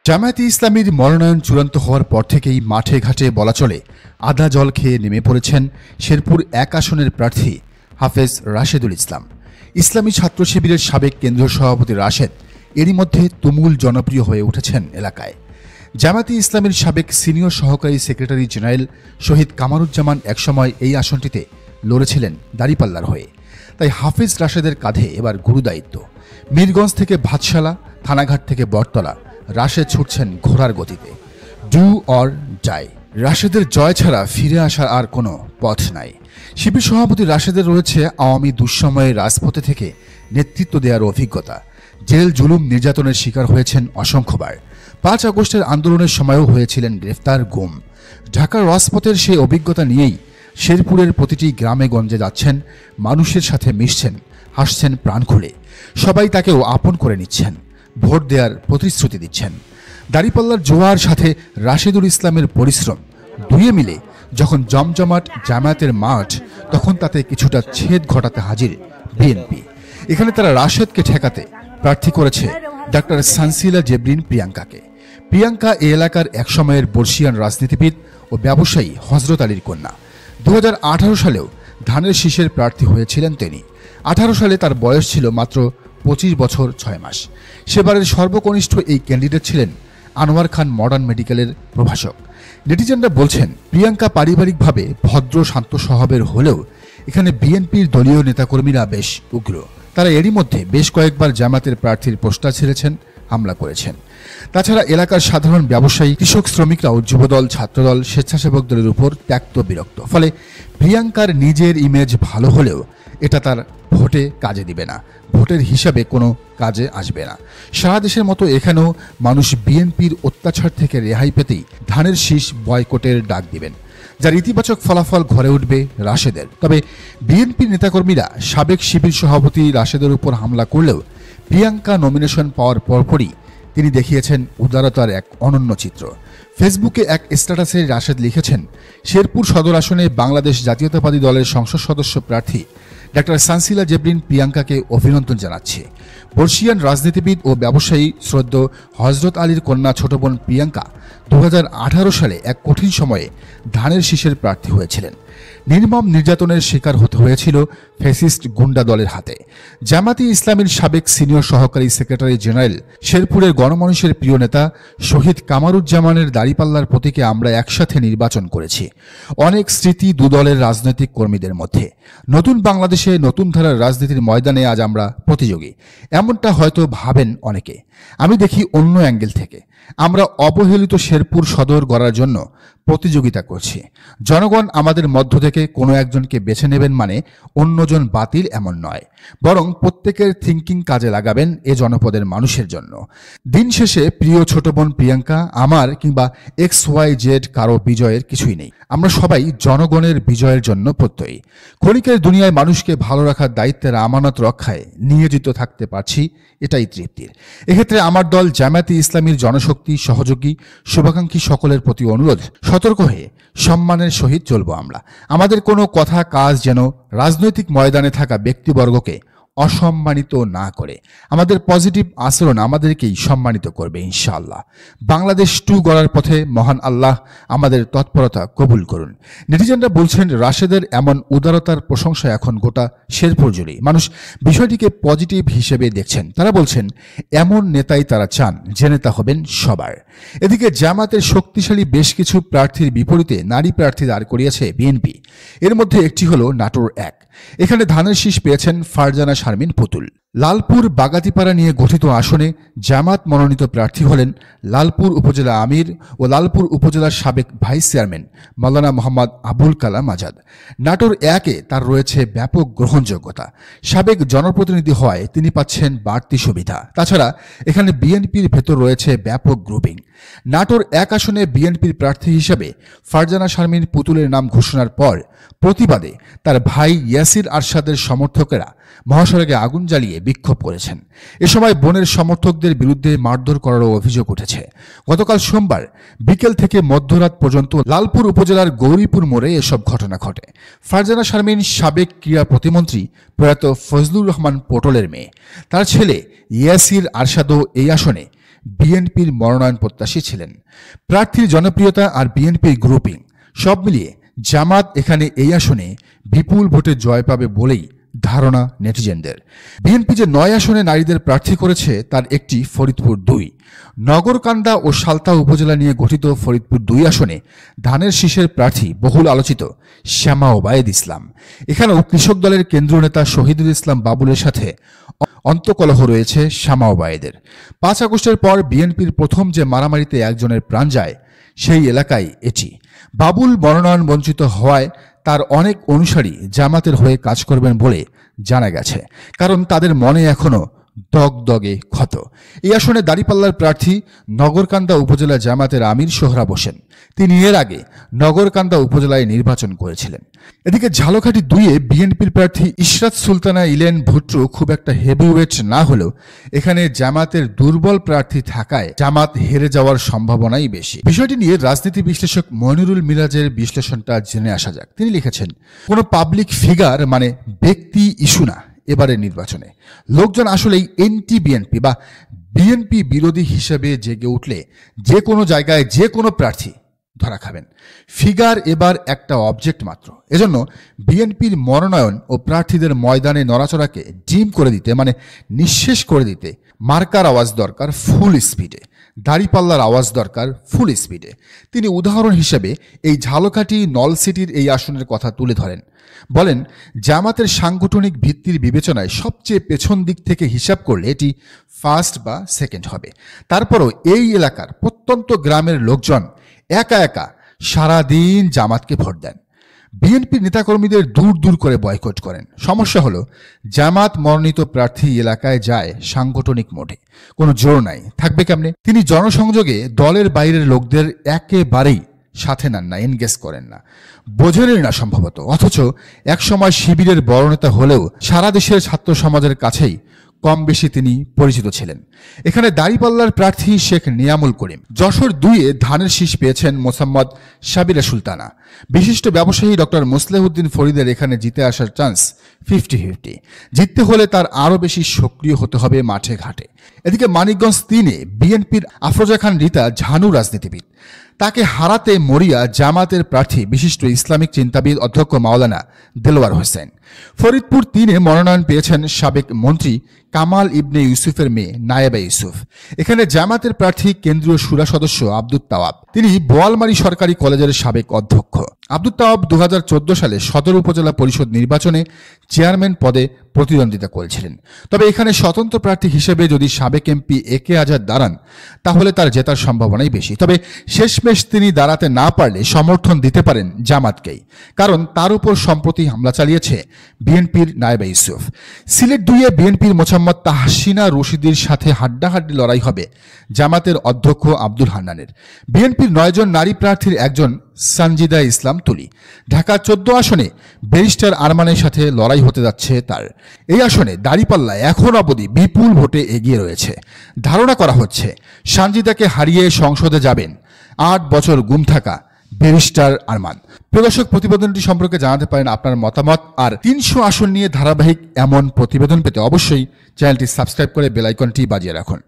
জামায়াতে ইসলামীর মনোনয়ন চূড়ান্ত হওয়ার পর থেকেই মাঠে ঘাটে বলা চলে আদা জল খেয়ে নেমে পড়েছেন শেরপুর ১ আসনের প্রার্থী হাফেজ রাশেদুল ইসলাম। ইসলামী ছাত্র শিবিরের সাবেক কেন্দ্রীয় সভাপতি রাশেদ এরই মধ্যে তুমুল জনপ্রিয় হয়ে উঠেছেন এলাকায়। জামায়াতে ইসলামীর সাবেক সিনিয়র সহকারী সেক্রেটারি জেনারেল শহীদ কামারুজ্জামান একসময় এই আসনটিতে লড়েছিলেন দাঁড়িপাল্লার হয়ে। তাই হাফেজ রাশেদের কাঁধে এবার গুরুদায়িত্ব। মিরগঞ্জ থেকে ভাতশালা, থানাঘাট থেকে বটতলা রাশেদ ছুটছেন ঘোড়ার গতিতে। Do or die. রাশেদের জয় ছাড়া ফিরে আসার আর কোনো পথ নাই। শিবির সভাপতি রাশেদের রয়েছে আওয়ামী দুঃসময়ে রাজপথে থেকে নেতৃত্ব দেওয়ার অভিজ্ঞতা। জেল জুলুম নির্যাতনের শিকার হয়েছেন অসংখ্যবার। ৫ আগস্টের আন্দোলনের সময়ও হয়েছিলেন গ্রেফতার, গুম। ঢাকার রাজপথের সেই অভিজ্ঞতা নিয়েই শেরপুরের প্রতিটি গ্রামে গঞ্জে যাচ্ছেন, মানুষের সাথে মিশছেন, হাসছেন প্রাণ খুলে। সবাই তাকেও আপন করে নিচ্ছেন, ভোট দেওয়ার প্রতিশ্রুতি দিচ্ছেন। দাঁড়িপাল্লার জোয়ার সাথে রাশেদুল ইসলামের পরিশ্রম দুয়ে মিলে যখন জমজমাট জামায়াতের মাঠ, তখন তাতে কিছুটা ছেদ ঘটাতে হাজির বিএনপি। এখানে তারা রাশেদকে ঠেকাতে প্রার্থী করেছে ডাক্তার সানসিলা জেবরিন প্রিয়াঙ্কাকে। প্রিয়াঙ্কা এ এলাকার একসময়ের বর্ষিয়ান রাজনীতিবিদ ও ব্যবসায়ী হজরত আলীর কন্যা। 2018 সালেও ধানের শীষের প্রার্থী হয়েছিলেন তিনি। 18 সালে তার বয়স ছিল মাত্র 25 বছর 6 মাস। সেবারের সর্বকনিষ্ঠ এই ক্যান্ডিডেট ছিলেন আনোয়ার খান মডার্ন মেডিকেলের প্রভাষক। নেটিজেনরা বলছেন, প্রিয়াঙ্কা পারিবারিকভাবে ভদ্র শান্ত স্বভাবের হলেও এখানে বিএনপির দলীয় নেতাকর্মীরা বেশ উগ্র। তারা এরই মধ্যে বেশ কয়েকবার জামায়াতের প্রার্থীর পোস্টার ছেড়েছেন, হামলা করেছেন। তাছাড়া এলাকার সাধারণ ব্যবসায়ী, কৃষক, শ্রমিকরাও যুবদল, ছাত্রদল, স্বেচ্ছাসেবক দলের উপর ত্যক্ত বিরক্ত। ফলে প্রিয়াঙ্কার নিজের ইমেজ ভালো হলেও এটা তার ভোটে কাজে দিবে না, ভোটের হিসাবে কোনো কাজে আসবে না। সারা দেশের মতো এখানেও মানুষ বিএনপির অত্যাচার থেকে রেহাই পেতেই ধানের শীষ বয়কটের ডাক দিবেন, যার ইতিবাচক ফলাফল ঘরে উঠবে রাশেদের। তবে বিএনপির নেতাকর্মীরা সাবেক শিবির সভাপতি রাশেদের উপর হামলা করলেও প্রিয়াঙ্কা নমিনেশন পাওয়ার পরপরই তিনি দেখিয়েছেন উদারতার এক অনন্য চিত্র। ফেসবুকে এক স্ট্যাটাসে রাশেদ লিখেছেন, শেরপুর সদর আসনে বাংলাদেশ জাতীয়তাবাদী দলের সংসদ সদস্য প্রার্থী ডাক্তার সানসিলা জেবরিন প্রিয়াঙ্কাকে অভিনন্দন জানাচ্ছে। বর্ষিয়ান রাজনীতিবিদ ও ব্যবসায়ী শ্রদ্ধ হজরত আলীর কন্যা ছোট বোন প্রিয়াঙ্কা 2018 সালে এক কঠিন সময়ে ধানের শীষের প্রার্থী হয়েছিলেন। নির্মম নির্যাতনের শিকার হতে হয়েছিল ফ্যাসিস্ট গুন্ডা দলের হাতে। জামায়াতে ইসলামীর সাবেক সিনিয়র সহকারী সেক্রেটারি জেনারেল, শেরপুরের গণমানুষের প্রিয় নেতা শহীদ কামারুজ্জামানের দাঁড়িপাল্লার প্রতীকে আমরা একসাথে নির্বাচন করেছি। অনেক স্মৃতি দুদলের রাজনৈতিক কর্মীদের মধ্যে। নতুন বাংলাদেশে নতুন ধারার রাজনীতির ময়দানে আজ আমরা প্রতিযোগী, এমনটা হয়তো ভাবেন অনেকে। আমি দেখি অন্য অ্যাঙ্গেল থেকে। আমরা অবহেলিত শেরপুর সদর গড়ার জন্য প্রতিযোগিতা করছি। জনগণ আমাদের মধ্য থেকে কোনো একজনকে বেছে নেবেন মানে অন্যজন বাতিল এমন নয়, বরং প্রত্যেকের থিঙ্কিং কাজে লাগাবেন এ জনপদের মানুষের জন্য। দিন শেষে প্রিয় ছোট বোন প্রিয়াঙ্কা আমার কিংবা XYZ কারো বিজয়ের কিছুই নেই। আমরা সবাই জনগণের বিজয়ের জন্য প্রত্যয়ী। ক্ষণিকের দুনিয়ায় মানুষকে ভালো রাখার দায়িত্বের আমানত রক্ষায় নিয়োজিত থাকতে পারছি, এটাই তৃপ্তির। এক্ষেত্রে আমার দল জামায়াতে ইসলামীর জনশক্তি, সহযোগী, শুভাকাঙ্ক্ষী সকলের প্রতি অনুরোধ, সতর্ক হয়ে সম্মানের সহিত চলব আমরা। আমাদের কোনো কথা কাজ যেন রাজনৈতিক ময়দানে থাকা ব্যক্তিবর্গকে অসম্মানিত না করে। আমাদের পজিটিভ আচরণ আমাদেরকেই সম্মানিত করবে ইনশাআল্লাহ। বাংলাদেশ 2 গড়ার পথে মহান আল্লাহ আমাদের তৎপরতা কবুল করুন। নেটিজেনরা বলছেন, রাশেদের এমন উদারতার প্রশংসা এখন গোটা শেরপুর জুড়ে মানুষ বিষয়টিকে পজিটিভ হিসেবে দেখছেন। তারা বলছেন, এমন নেতাই তারা চান যে নেতা হবেন সবার। এদিকে জামায়াতের শক্তিশালী বেশ কিছু প্রার্থীর বিপরীতে নারী প্রার্থী দাঁড় করিয়েছে বিএনপি। এর মধ্যে একটি হলো নাটোর 1। এখানে ধানের শীষ পেয়েছেন ফারজানা শারমিন পুতুল। লালপুর বাগাতিপাড়া নিয়ে গঠিত আসনে জামায়াত মনোনীত প্রার্থী হলেন লালপুর উপজেলা আমির ও লালপুর উপজেলার সাবেক ভাইস চেয়ারম্যান মাওলানা মোহাম্মদ আবুল কালাম আজাদ। নাটোর 1-এ তার রয়েছে ব্যাপক গ্রহণযোগ্যতা। সাবেক জনপ্রতিনিধি হওয়ায় তিনি পাচ্ছেন বাড়তি সুবিধা। তাছাড়া এখানে বিএনপির ভেতর রয়েছে ব্যাপক গ্রুপিং। নাটোর 1 আসনে বিএনপির প্রার্থী হিসেবে ফারজানা শারমিন পুতুলের নাম ঘোষণার পর প্রতিবাদে তার ভাই ইয়াসির আরশাদের সমর্থকেরা মহাসড়কে আগুন জ্বালিয়ে বিক্ষোভ করেছেন। এ সময় বোনের সমর্থকদের বিরুদ্ধে মারধর করারও অভিযোগ উঠেছে। গতকাল সোমবার বিকেল থেকে মধ্যরাত পর্যন্ত লালপুর উপজেলার গৌরীপুর মোড়ে এসব ঘটনা ঘটে। ফারজানা শারমিন সাবেক ক্রীড়া প্রতিমন্ত্রী প্রয়াত ফজলুর রহমান পটলের মেয়ে। তার ছেলে ইয়াসির আরশাদও এই আসনে বিএনপির মনোনয়ন প্রত্যাশী ছিলেন। প্রার্থীর জনপ্রিয়তা আর বিএনপির গ্রুপিং সব মিলিয়ে জামাত এখানে এই আসনে বিপুল ভোটে জয় পাবে বলেই ধারণা নেটিজেনদের। বিএনপি যে 9 আসনে নারীদের প্রার্থী করেছে তার একটি ফরিদপুর 2। নগরকান্দা ও সালতা উপজেলা নিয়ে গঠিত ফরিদপুর 2 আসনে ধানের শীষের প্রার্থী বহুল আলোচিত শ্যামা ওবায়েদ ইসলাম। এখানেও কৃষক দলের কেন্দ্রীয় নেতা শহীদুল ইসলাম বাবুলের সাথে অন্তকলহ রয়েছে শ্যামা ওবায়েদের। 5 আগস্টের পর বিএনপির প্রথম যে মারামারিতে একজনের প্রাণ যায় সেই এলাকায় এটি। বাবুল মনোনয়ন বঞ্চিত হওয়ায় তার অনেক অনুসারী জামাতের হয়ে কাজ করবেন বলে জানা গেছে, কারণ তাদের মনে এখনো দগদগে ক্ষত। এই আসনে দাঁড়িপাল্লার প্রার্থী নগরকান্দা উপজেলা জামাতের আমির সোহরাব হোসেন। তিনি এর আগে নগরকান্দা উপজেলায় নির্বাচন করেছিলেন। এদিকে ঝালকাঠি 2-এ বিএনপির প্রার্থী ইশরাত সুলতানা ইলেন ভুট্টু খুব একটা হেভিওয়েট না হলেও এখানে জামাতের দুর্বল প্রার্থী থাকায় জামাত হেরে যাওয়ার সম্ভাবনাই বেশি। বিষয়টি নিয়ে রাজনীতি বিশ্লেষক মনিরুল মিরাজের বিশ্লেষণটা জেনে আসা যাক। তিনি লিখেছেন, কোনো পাবলিক ফিগার মানে ব্যক্তি ইস্যু না এবারের নির্বাচনে। লোকজন আসলেই এন্টি বিএনপি বা বিএনপি বিরোধী হিসেবে জেগে উঠলে যে কোনো জায়গায় যে কোনো প্রার্থী ধরা খাবেন। ফিগার এবার একটা অবজেক্ট মাত্র। এজন্য বিএনপির মনোনয়ন ও প্রার্থীদের ময়দানে নড়াচড়াকে জিম করে দিতে মানে নিঃশেষ করে দিতে মার্কার আওয়াজ দরকার ফুল স্পিডে, দাড়িপাল্লার আওয়াজ দরকার ফুল স্পিডে। তিনি উদাহরণ হিসেবে এই ঝালকাঠি নলসিটির এই আসনের কথা তুলে ধরেন। বলেন, জামাতের সাংগঠনিক ভিত্তির বিবেচনায় সবচেয়ে পেছন দিক থেকে হিসাব করলে এটি ফার্স্ট বা সেকেন্ড হবে। তারপরও এই এলাকার প্রত্যন্ত গ্রামের লোকজন একা একা সারাদিন জামাতকে ভোট দেন। বিএনপির নেতাকর্মীদের দূর দূর করে বয়কট করেন। সমস্যা হলো জামাত মনোনীত প্রার্থী এলাকায় যায় সাংগঠনিক মোডে, কোনো জোর নাই, থাকবে কেমনে? তিনি জনসংযোগে দলের বাইরের লোকদের একেবারেই সাথে নেন না, এনগেজ করেন না, বোঝেনই না সম্ভবত। অথচ একসময় শিবিরের বড় নেতা হলেও সারা দেশের ছাত্র সমাজের কাছেই কম বেশি তিনি পরিচিত ছিলেন। এখানে দাঁড়িপাল্লার প্রার্থী শেখ নিয়ামুল করিম। যশোর 2-এ ধানের শীষ পেয়েছেন মোসাম্মদ সাবিরা সুলতানা। বিশিষ্ট ব্যবসায়ী ডক্টর মোসলেহউদ্দিন ফরিদের এখানে জিতে আসার চান্স 50-50। জিততে হলে তার আরও বেশি সক্রিয় হতে হবে মাঠে ঘাটে। এদিকে মানিকগঞ্জ 3-এ বিএনপির আফরোজা খান রিতা ঝানু রাজনীতিবিদ। তাকে হারাতে মরিয়া জামাতের প্রার্থী বিশিষ্ট ইসলামিক চিন্তাবিদ অধ্যক্ষ মাওলানা দেলোয়ার হোসেন। ফরিদপুর 3-এ মনোনয়ন পেয়েছেন সাবেক মন্ত্রী কামাল ইবনে ইউসুফের মেয়ে নায়েবা ইউসুফ। এখানে জামাতের প্রার্থী কেন্দ্রীয় শুরা সদস্য আব্দুত তাওয়াব। তিনি বোয়ালমারী সরকারি কলেজের সাবেক অধ্যক্ষ। আব্দুত তাওয়াব 2014 সালে সদর উপজেলা পরিষদ নির্বাচনে চেয়ারম্যান পদে প্রতিদ্বন্দ্বিতা করেছিলেন। তবে এখানে স্বতন্ত্র প্রার্থী হিসেবে যদি সাবেক এমপি একে আজাদ দাঁড়ান তাহলে তার জেতার সম্ভাবনাই বেশি। তবে শেষমেশ তিনি দাঁড়াতে না পারলে সমর্থন দিতে পারেন জামাতকেই, কারণ তার উপর সম্প্রতি হামলা চালিয়েছে বিএনপির নায়েবা ইউসুফ। সিলেট 2-এ বিএনপির মোসাম্মদ তাহসিনা রশিদির সাথে হাড্ডাহাড্ডি লড়াই হবে জামাতের অধ্যক্ষ আব্দুল হান্নানের। বিএনপির 9 জন নারী প্রার্থীর একজন সানজিদা ইসলাম তুলি। ঢাকা 14 আসনে ব্যারিস্টার আরমানের সাথে লড়াই হতে যাচ্ছে তার। এই আসনে দাঁড়িপাল্লা এখন অবধি বিপুল ভোটে এগিয়ে রয়েছে। ধারণা করা হচ্ছে সানজিদাকে হারিয়ে সংসদে যাবেন 8 বছর গুম থাকা ব্যারিস্টার আরমান। প্রদর্শক, প্রতিবেদনটি সম্পর্কে জানাতে পারেন আপনার মতামত। আর 300 আসন নিয়ে ধারাবাহিক এমন প্রতিবেদন পেতে অবশ্যই চ্যানেলটি সাবস্ক্রাইব করে বেল আইকনটি বাজিয়ে রাখুন।